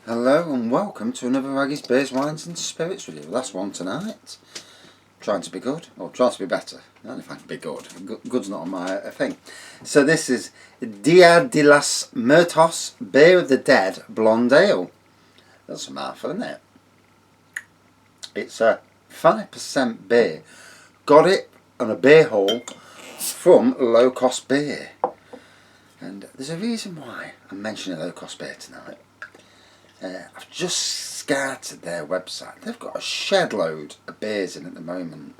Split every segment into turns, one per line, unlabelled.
Hello and welcome to another Raggy's Beers, Wines and Spirits review. Last one tonight. Trying to be good, or trying to be better. I don't know if I can be good. Good's not on my thing. So this is Dia de las Muertos Beer of the Dead Blonde Ale. That's a mouthful, isn't it? It's a 5% beer. Got it on a beer haul from Low Cost Beer. And there's a reason why I'm mentioning Low Cost Beer tonight. I've just scouted their website. They've got a shed load of beers in at the moment.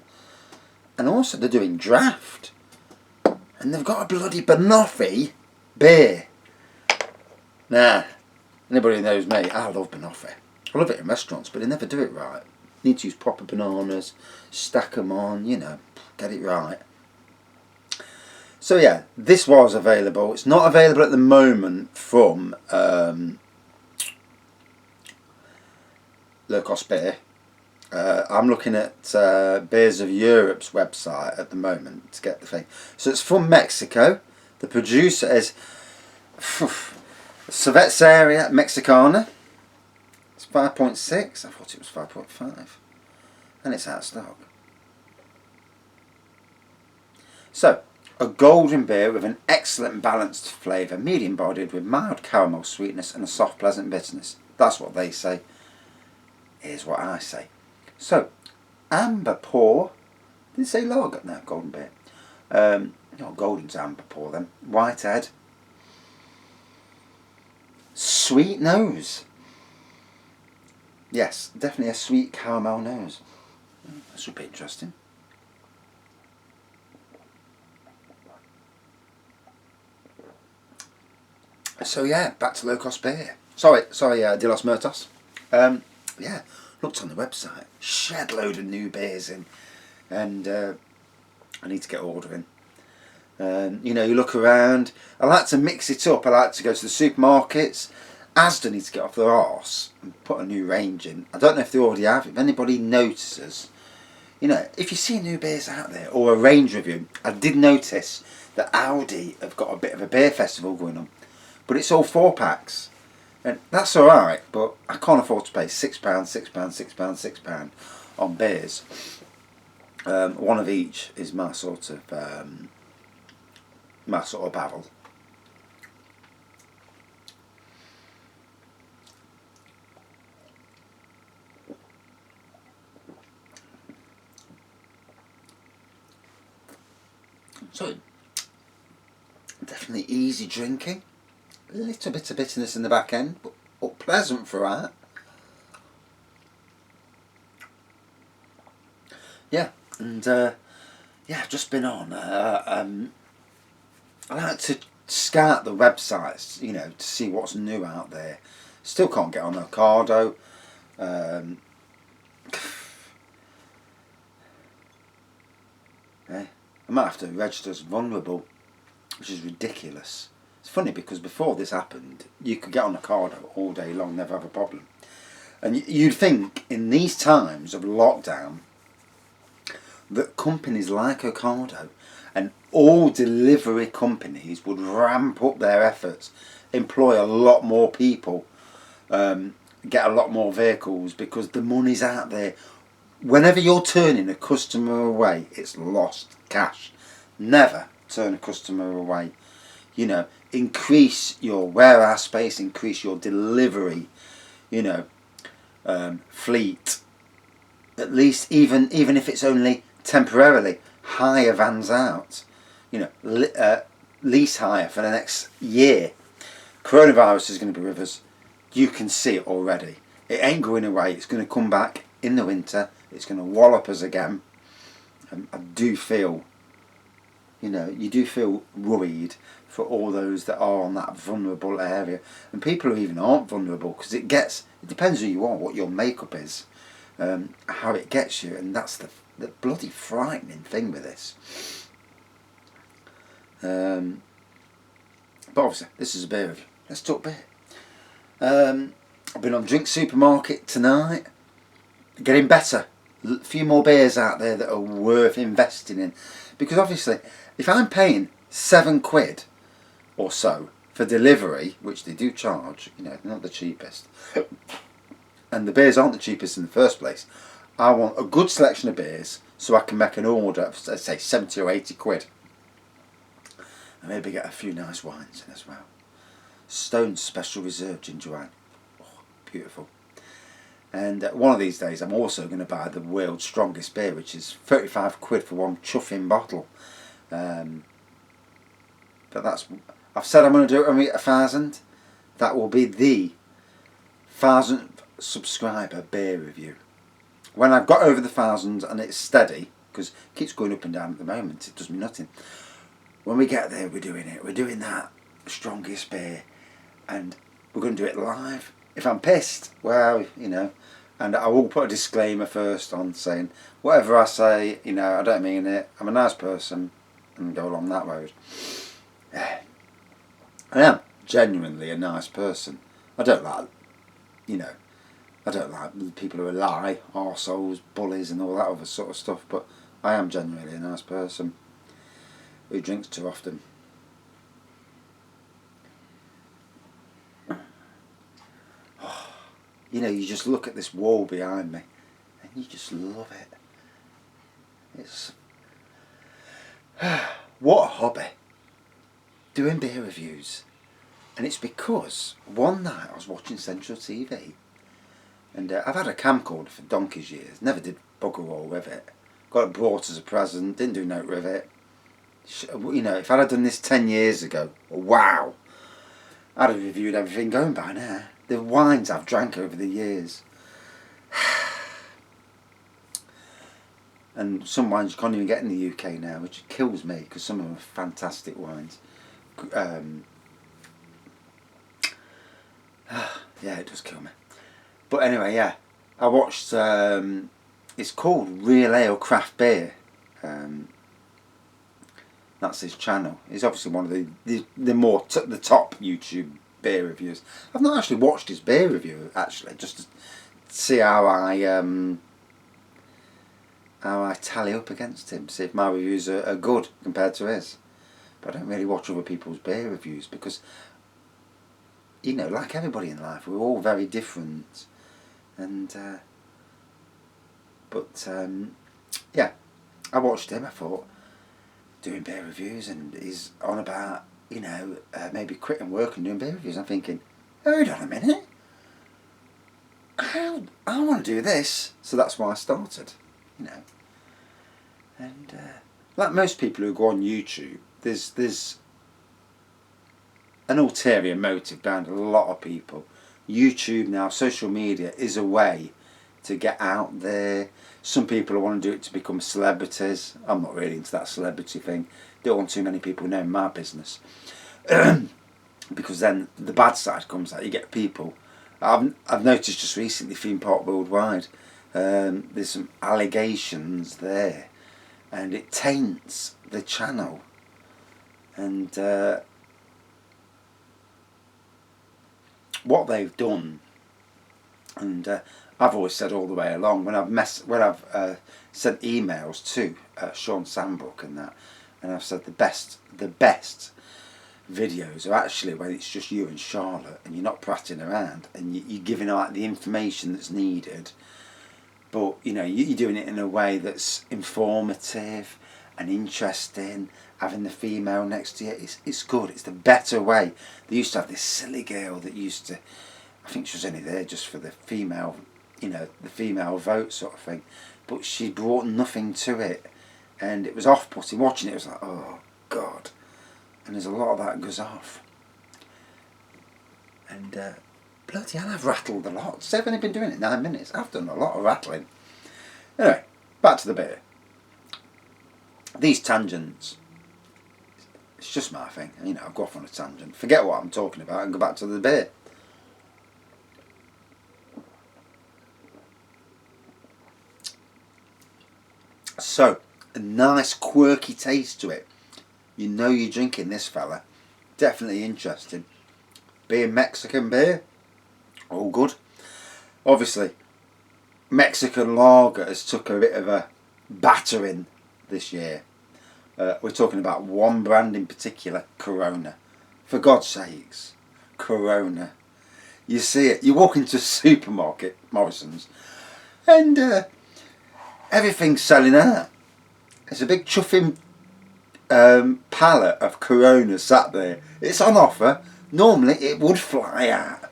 And also they're doing draft. And they've got a bloody banoffee beer. Nah, anybody who knows me, I love banoffee. I love it in restaurants, but they never do it right. Need to use proper bananas, stack them on, get it right. So yeah, this was available. It's not available at the moment from Low Cost Beer. I'm looking at Beers of Europe's website at the moment to get the thing. So it's from Mexico. The producer is Cervecería Mexicana. It's 5.6. I thought it was 5.5. And it's out of stock. So, a golden beer with an excellent balanced flavour, medium bodied with mild caramel sweetness and a soft pleasant bitterness. That's what they say. Here's what I say. So, amber pour. Did it say lager? No, golden beer. No, golden's amber pour then. Whitehead. Sweet nose. Yes, definitely a sweet caramel nose. This would be interesting. So yeah, back to Low Cost Beer. Sorry, De Los Muertos. Yeah, looked on the website, shed load of new beers in, and I need to get ordering. You look around. I like to mix it up. I like to go to the supermarkets. Asda needs to get off their arse and put a new range in. I don't know if they already have. If anybody notices, if you see new beers out there or a range review, I did notice that Aldi have got a bit of a beer festival going on, but it's all 4-packs. And that's alright, but I can't afford to pay £6, £6 on beers. One of each is my sort of babble. So, definitely easy drinking. A little bit of bitterness in the back end, but pleasant throughout. Yeah, and I've just been on. I like to scout the websites, to see what's new out there. Still can't get on Ocado. I might have to register as vulnerable, which is ridiculous. It's funny because before this happened, you could get on Ocado all day long, never have a problem. And you'd think in these times of lockdown that companies like Ocado and all delivery companies would ramp up their efforts, employ a lot more people, get a lot more vehicles, because the money's out there. Whenever you're turning a customer away, it's lost cash. Never turn a customer away. Increase your warehouse space, increase your delivery, fleet. At least, even if it's only temporarily, hire vans out. Lease hire for the next year. Coronavirus is going to be with us. You can see it already. It ain't going away. It's going to come back in the winter. It's going to wallop us again. I do feel, you do feel worried for all those that are on that vulnerable area, and people who even aren't vulnerable, because it depends who you are, what your makeup is, how it gets you, and that's the bloody frightening thing with this. But obviously this is a beer review. Let's talk beer. I've been on Drink Supermarket tonight, getting better. A few more beers out there that are worth investing in, because obviously if I'm paying £7 or so for delivery, which they do charge, you know, they're not the cheapest, and the beers aren't the cheapest in the first place. I want a good selection of beers so I can make an order of, let's say, 70 or 80 quid. And maybe get a few nice wines in as well. Stone's Special Reserve ginger wine. Oh, beautiful. And one of these days I'm also going to buy the world's strongest beer, which is 35 quid for one chuffing bottle. But that's, I've said I'm going to do it when we get 1,000. That will be the 1,000th subscriber beer review. When I've got over the 1,000 and it's steady, because it keeps going up and down at the moment, it does me nothing. When we get there, we're doing it. We're doing that strongest beer, and we're going to do it live. If I'm pissed, well, you know, and I will put a disclaimer first on saying, whatever I say, you know, I don't mean it. I'm a nice person, and go along that road. I am genuinely a nice person. I don't like, you know, I don't like people who lie, arseholes, bullies and all that other sort of stuff, but I am genuinely a nice person who drinks too often. You know, you just look at this wall behind me and you just love it. It's what a hobby, doing beer reviews. And it's because one night I was watching Central TV, and I've had a camcorder for donkey's years, never did bugger all with it. Got it brought as a present, didn't do note with it. You know, if I'd have done this 10 years ago, wow, I'd have reviewed everything going by now. The wines I've drank over the years. And some wines you can't even get in the UK now, which kills me, because some of them are fantastic wines. Yeah, it does kill me. But anyway, yeah, I watched, it's called Real Ale Craft Beer. That's his channel. He's obviously one of the more the top YouTube beer reviews. I've not actually watched his beer review, actually, just to see how I tally up against him, see if my reviews are good compared to his. But I don't really watch other people's beer reviews because, you know, like everybody in life, we're all very different. And yeah, I watched him. I thought, doing beer reviews, and he's on about, you know, maybe quitting work and doing beer reviews. I'm thinking, hold on a minute, I want to do this. So that's why I started, you know. And like most people who go on YouTube, there's an ulterior motive behind a lot of people. YouTube now, social media, is a way to get out there. Some people want to do it to become celebrities. I'm not really into that celebrity thing. Don't want too many people knowing my business. Because then the bad side comes out. You get people. I've noticed just recently, Theme Park Worldwide, there's some allegations there, and it taints the channel. And what they've done, and I've always said all the way along, when I've sent emails to Sean Sandbrook and that, and I've said the best videos are actually when it's just you and Charlotte and you're not prattling around and you're giving out the information that's needed, but you know, you're doing it in a way that's informative and interesting, having the female next to you. It's good, it's the better way. They used to have this silly girl that used to, I think she was only there just for the female, you know, the female vote sort of thing, but she brought nothing to it, and it was off-putting. Watching it, it was like, oh God. And there's a lot of that goes off. And bloody hell, I've rattled a lot. So I've only been doing it 9 minutes. I've done a lot of rattling. Anyway, back to the beer. These tangents, it's just my thing. You know, I'll go off on a tangent, forget what I'm talking about, and go back to the beer. So, a nice quirky taste to it. You know you're drinking this fella. Definitely interesting. Being Mexican beer, all good. Obviously, Mexican lager has took a bit of a battering this year. We're talking about one brand in particular, Corona. For God's sakes, Corona. You see it. You walk into a supermarket, Morrison's, and everything's selling out. There's a big chuffing pallet of Corona sat there. It's on offer. Normally it would fly out.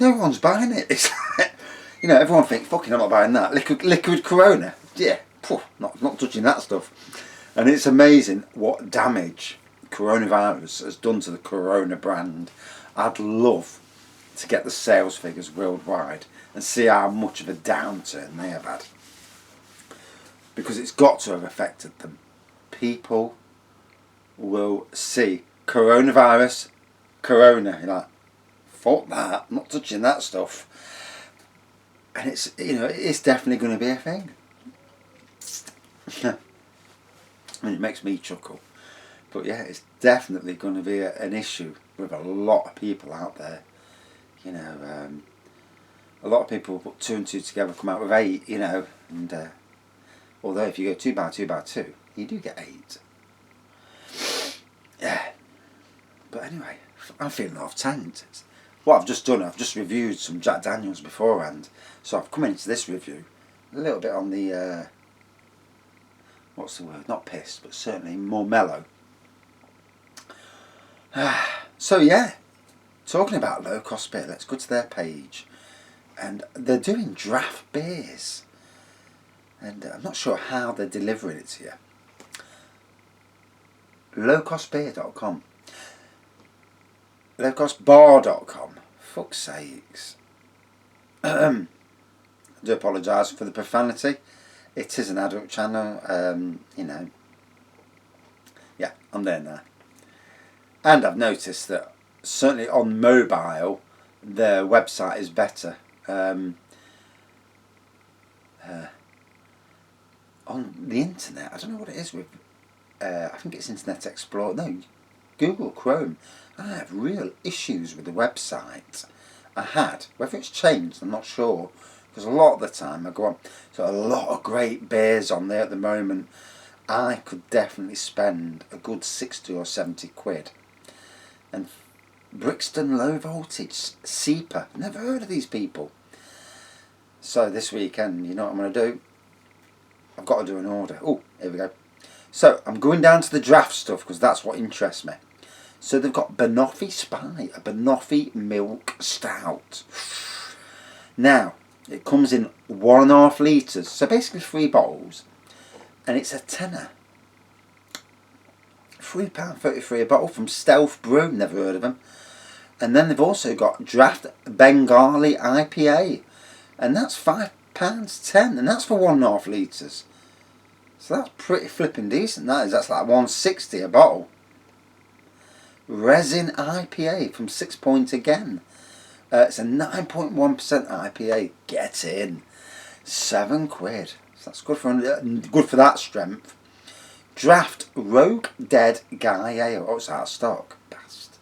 No one's buying it. It's like, you know, everyone thinks, fucking, I'm not buying that. Liquid Corona. Yeah, not touching that stuff. And it's amazing what damage coronavirus has done to the Corona brand. I'd love to get the sales figures worldwide and see how much of a downturn they have had, because it's got to have affected them. People will see coronavirus, Corona, you're like, fuck that, I'm not touching that stuff. And it's, you know, it's definitely going to be a thing. I mean, it makes me chuckle, but yeah, it's definitely going to be an issue with a lot of people out there. You know, a lot of people put 2 and 2 together, come out with 8, you know, and although if you go 2 by 2 by 2, you do get 8. Yeah, but anyway, I'm feeling off tanked. What I've just done, I've just reviewed some Jack Daniels beforehand, so I've come into this review a little bit on the, what's the word, not pissed, but certainly more mellow. So yeah, talking about low cost beer, let's go to their page, and they're doing draft beers, and I'm not sure how they're delivering it to you. Lowcostbeer.com, lowcostbar.com. Fuck's sakes. I do apologise for the profanity. It is an adult channel, you know. Yeah, I'm there now. And I've noticed that certainly on mobile, their website is better. On the internet, I don't know what it is with, I think it's Internet Explorer, no, Google Chrome. I have real issues with the website. I had, whether it's changed, I'm not sure, because a lot of the time I go on, so a lot of great beers on there at the moment. I could definitely spend a good 60 or 70 quid. And Brixton Low Voltage, SEPA, never heard of these people. So this weekend, you know what I'm going to do? I've got to do an order. Oh, here we go. So I'm going down to the draft stuff because that's what interests me. So they've got Banoffee Spy, a Banoffee Milk Stout. Now, it comes in 1.5 litres, so basically 3 bottles, and it's a tenner. £3.33 a bottle from Stealth Brew, never heard of them. And then they've also got Draft Bengali IPA, and that's £5.10, and that's for 1.5 litres. So that's pretty flipping decent, that is. That's like £1.60 a bottle. Resin IPA from 6 Point again. It's a 9.1% IPA. Get in. £7. So that's good for that strength. Draft Rogue Dead Guy Ale. Oh, it's out of stock. Bastard.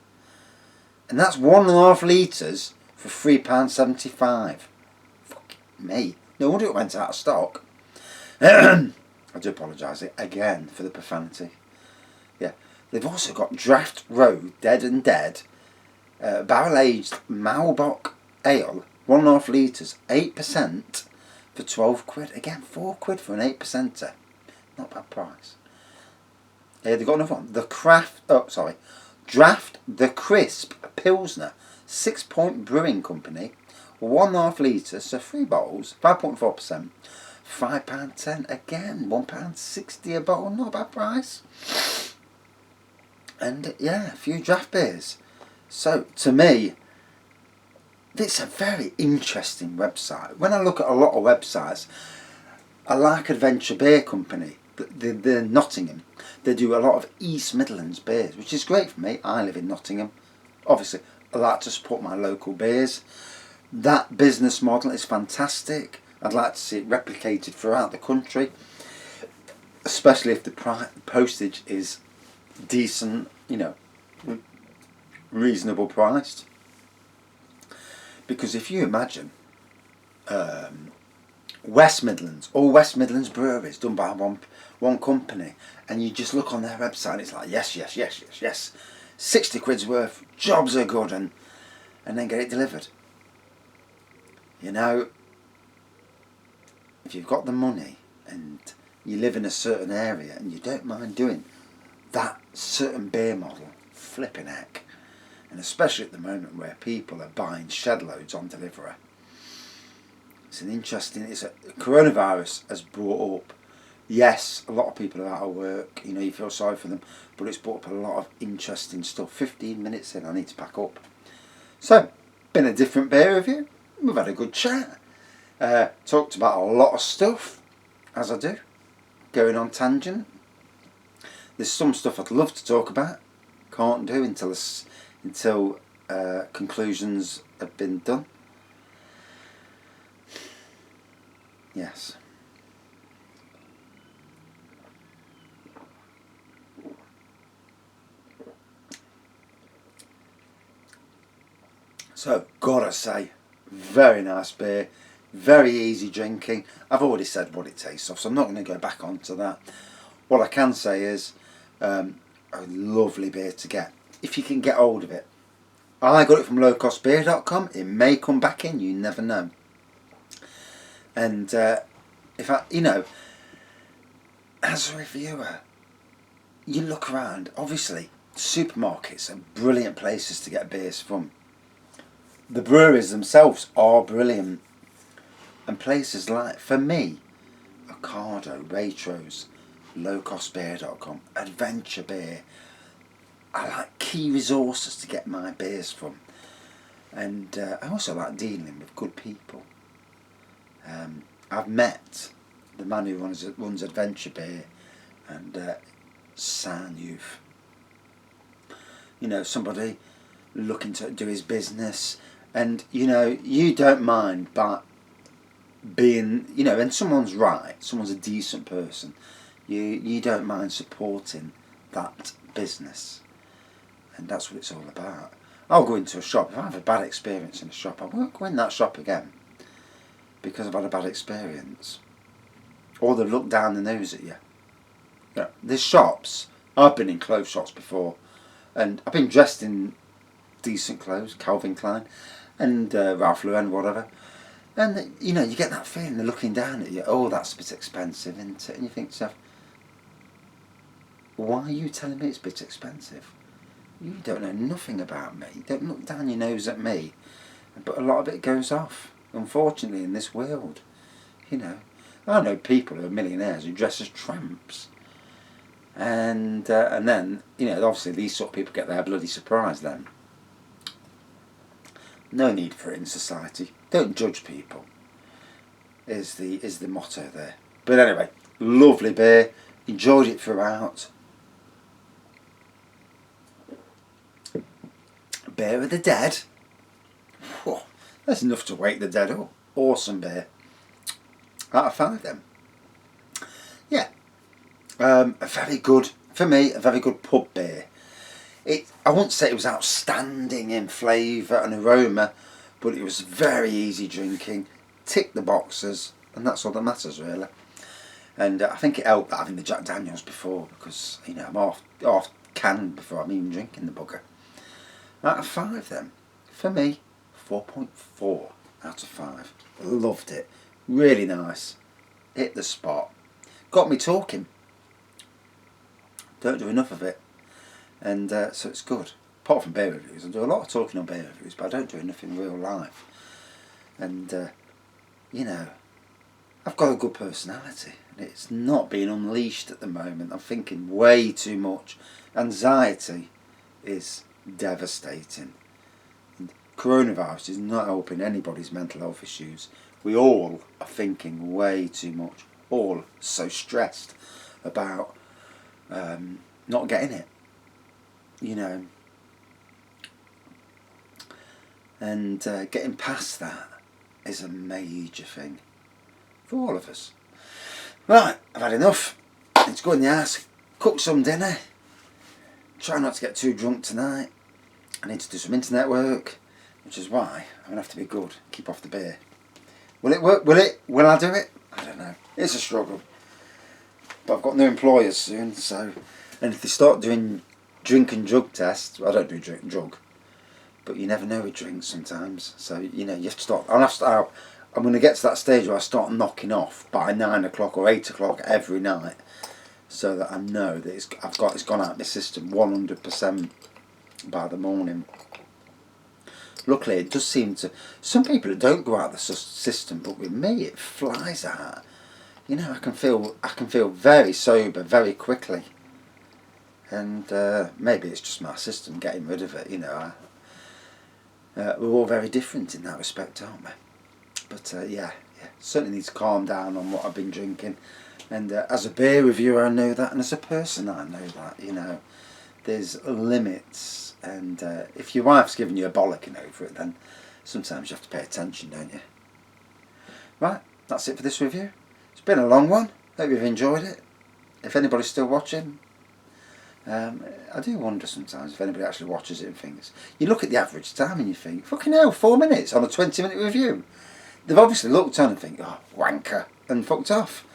And that's 1.5 litres for £3.75. Fuck me. No wonder it went out of stock. I do apologise again for the profanity. Yeah. They've also got Draft Rogue Dead and Dead barrel aged Malbock Ale, 1.5 litres, 8% for £12. Again, £4 for an 8%er. Not a bad price. They've got another one. Draft the Crisp Pilsner, 6 Point Brewing Company, 1.5 litres, so 3 bottles, 5.4%, £5.10 again, £1.60 a bottle, not a bad price. And yeah, a few draft beers. So to me, it's a very interesting website. When I look at a lot of websites, I like Adventure Beer Company. They're Nottingham. They do a lot of East Midlands beers, which is great for me. I live in Nottingham. Obviously, I like to support my local beers. That business model is fantastic. I'd like to see it replicated throughout the country, especially if the postage is decent, you know, reasonable priced. Because if you imagine West Midlands, all West Midlands breweries done by one company, and you just look on their website, it's like yes. 60 quid's worth, jobs are good, and then get it delivered. You know, if you've got the money and you live in a certain area and you don't mind doing that certain beer model, flipping heck. And especially at the moment where people are buying shed loads on delivery. Coronavirus has brought up, yes, a lot of people are out of work, you know, you feel sorry for them, but it's brought up a lot of interesting stuff. 15 minutes in, I need to pack up. So, been a different beer review, we've had a good chat, talked about a lot of stuff, as I do, going on tangent. There's some stuff I'd love to talk about, can't do until conclusions have been done. Yes. So, gotta say, very nice beer, very easy drinking. I've already said what it tastes of, so I'm not going to go back onto that. What I can say is, a lovely beer to get, if you can get hold of it. I got it from lowcostbeer.com. It may come back in, you never know. And if I, you know, as a reviewer, you look around, obviously supermarkets are brilliant places to get beers from. The breweries themselves are brilliant, and places like, for me, Ocado, Waitrose, lowcostbeer.com, Adventure Beer, I like key resources to get my beers from. And I also like dealing with good people. I've met the man who runs Adventure Beer and San Youth. You know, somebody looking to do his business, and you know, you don't mind, but being, you know, and someone's right, someone's a decent person, you don't mind supporting that business, and that's what it's all about. I'll go into a shop, if I have a bad experience in a shop, I won't go in that shop again because I've had a bad experience, or they've looked down the nose at you. Yeah, there's shops, I've been in clothes shops before, and I've been dressed in decent clothes, Calvin Klein and Ralph Lauren, whatever, and you know, you get that feeling they're looking down at you. Oh, that's a bit expensive, isn't it? And you think to yourself, why are you telling me it's a bit expensive? You don't know nothing about me. Don't look down your nose at me. But a lot of it goes off, unfortunately, in this world. You know, I know people who are millionaires who dress as tramps, and then, you know, obviously these sort of people get their bloody surprise then. No need for it in society. Don't judge people, is the motto there. But anyway, lovely beer. Enjoyed it throughout. Beer of the Dead. Whew, that's enough to wake the dead up. Awesome beer. Out of 5 then. Yeah. A very good, for me, a very good pub beer. I wouldn't say it was outstanding in flavour and aroma, but it was very easy drinking, ticked the boxes, and that's all that matters really. And I think it helped having the Jack Daniels before, because, you know, I'm half canned before I'm even drinking the bugger. Out of 5 then, for me, 4.4 out of 5. Loved it, really nice, hit the spot, got me talking. Don't do enough of it. And so it's good. Apart from beer reviews, I do a lot of talking on beer reviews, but I don't do enough in real life. And you know, I've got a good personality, and it's not being unleashed at the moment. I'm thinking way too much. Anxiety is devastating. And coronavirus is not helping anybody's mental health issues. We all are thinking way too much. All so stressed about not getting it. You know, and getting past that is a major thing for all of us. Right, I've had enough. Let's go in the house, cook some dinner, try not to get too drunk tonight. I need to do some internet work, which is why I'm going to have to be good, keep off the beer. Will it work? Will I do it? I don't know. It's a struggle. But I've got new employers soon, so, and if they start doing drink and drug test. I don't do drink and drug, but you never know with drinks sometimes. So you know you have to start. I'm going to get to that stage where I start knocking off by 9 o'clock or 8 o'clock every night, so that I know that it's gone out of my system 100% by the morning. Luckily, it does seem to. Some people it don't go out of the system, but with me, it flies out. You know, I can feel very sober very quickly, and maybe it's just my system getting rid of it. You know, we're all very different in that respect, aren't we? But yeah, certainly need to calm down on what I've been drinking. And as a beer reviewer, I know that, and as a person, I know that. You know, there's limits. And if your wife's giving you a bollocking over it, then sometimes you have to pay attention, don't you? Right, that's it for this review. It's been a long one. Hope you've enjoyed it. If anybody's still watching, I do wonder sometimes if anybody actually watches it and thinks. You look at the average time and you think, fucking hell, 4 minutes on a 20-minute review. They've obviously looked on and think, oh, wanker, and fucked off.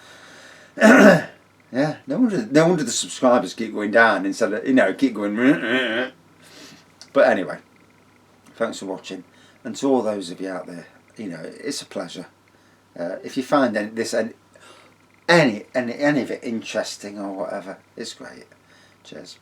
Yeah, no wonder the subscribers keep going down instead of, you know, keep going. But anyway, thanks for watching, and to all those of you out there, you know, it's a pleasure. If you find any of it interesting or whatever, it's great. Cheers.